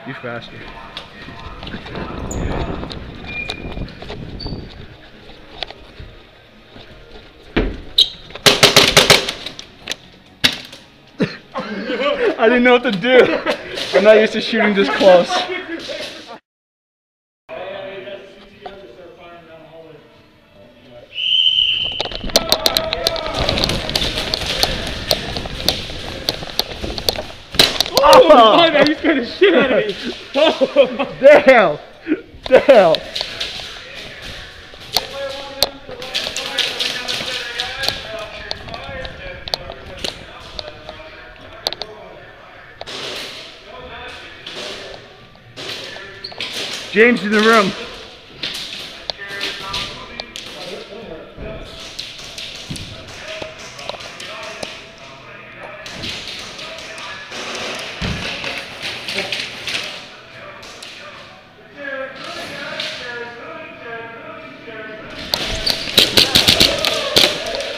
You faster. I didn't know what to do. I'm not used to shooting this close. Oh man, you scared the shit out of me. Oh. Damn! Damn! James in the room.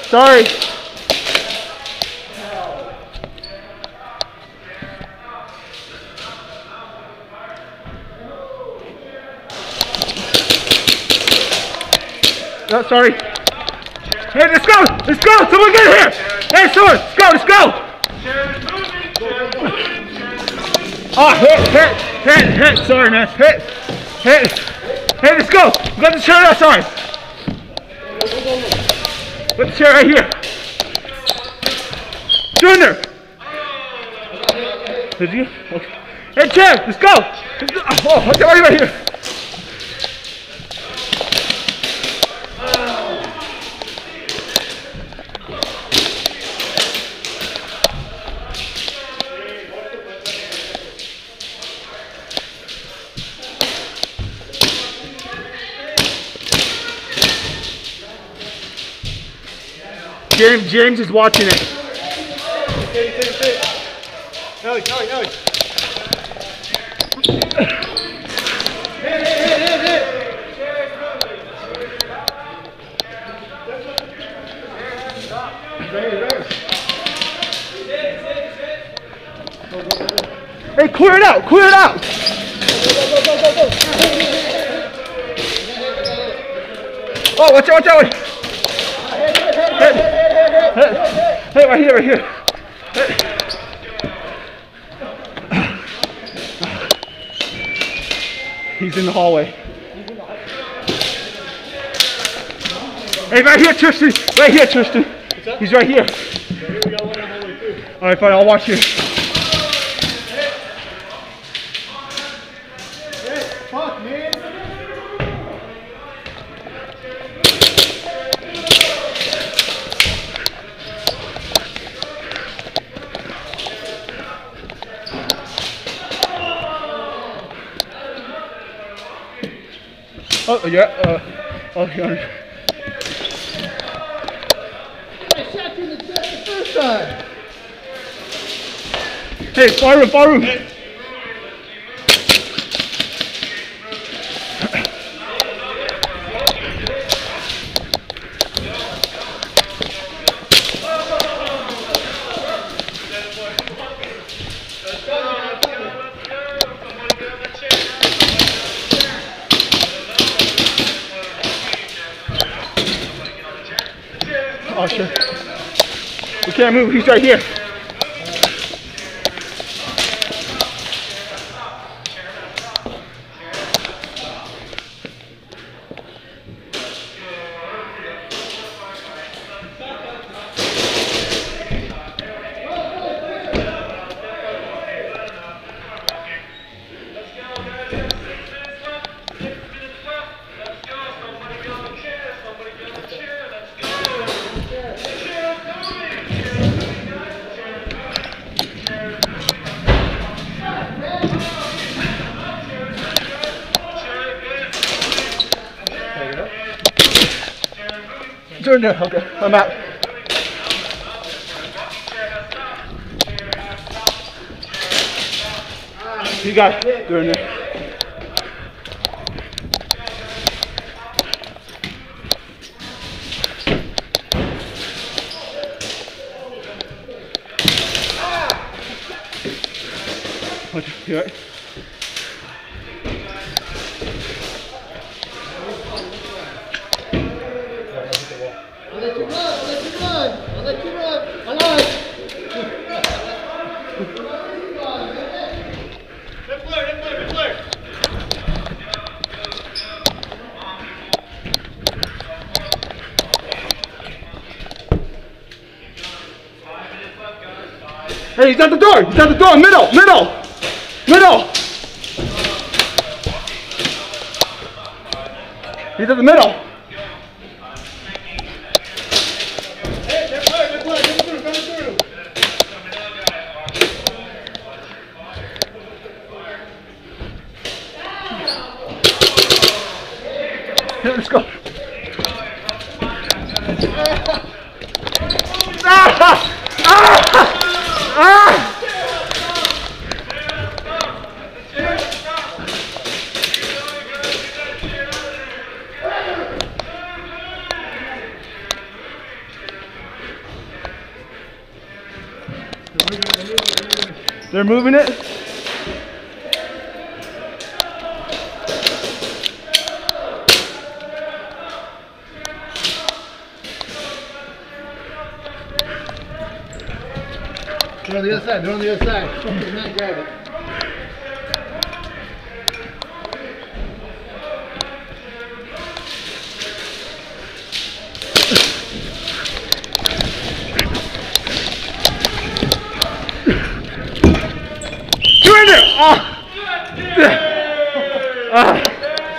Sorry. No, sorry. Hey, let's go! Let's go! Someone get here! Hey, someone! Let's go! Let's go! Oh, hit! Sorry, man. Hit! Hey, let's go! We got the chair outside. Put the chair right here. Doing there. Did you? Okay. Hey, chair! Let's go! Oh, okay, right here. James is watching it. Nelly. Hey, clear it out! Clear it out! Oh, watch out! Hey, right here. He's in the hallway. Hey, right here, Tristan. He's right here. All right, fine. I'll watch you. Fuck, man. Oh, yeah. Oh, yeah. I shot you in the chest the first time. Hey, far room. Oh, sure. We can't move. He's right here. Turn there. Okay, I'm out. You got it. Turn there. You all right? Hey, he's at the door. He's at the door. Middle. He's at the middle. Let's go. They're moving it. They're on the other side. They're on the other side. Do not grab it.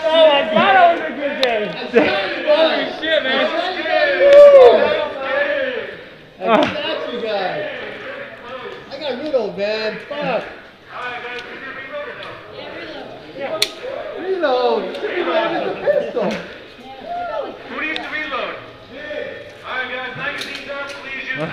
Oh my god, that was a good game. Holy shit, man. I got you guys. I got riddled, man. Fuck. Reload. Reload is a pistol. Who needs to reload? Alright guys, magazines up, please use the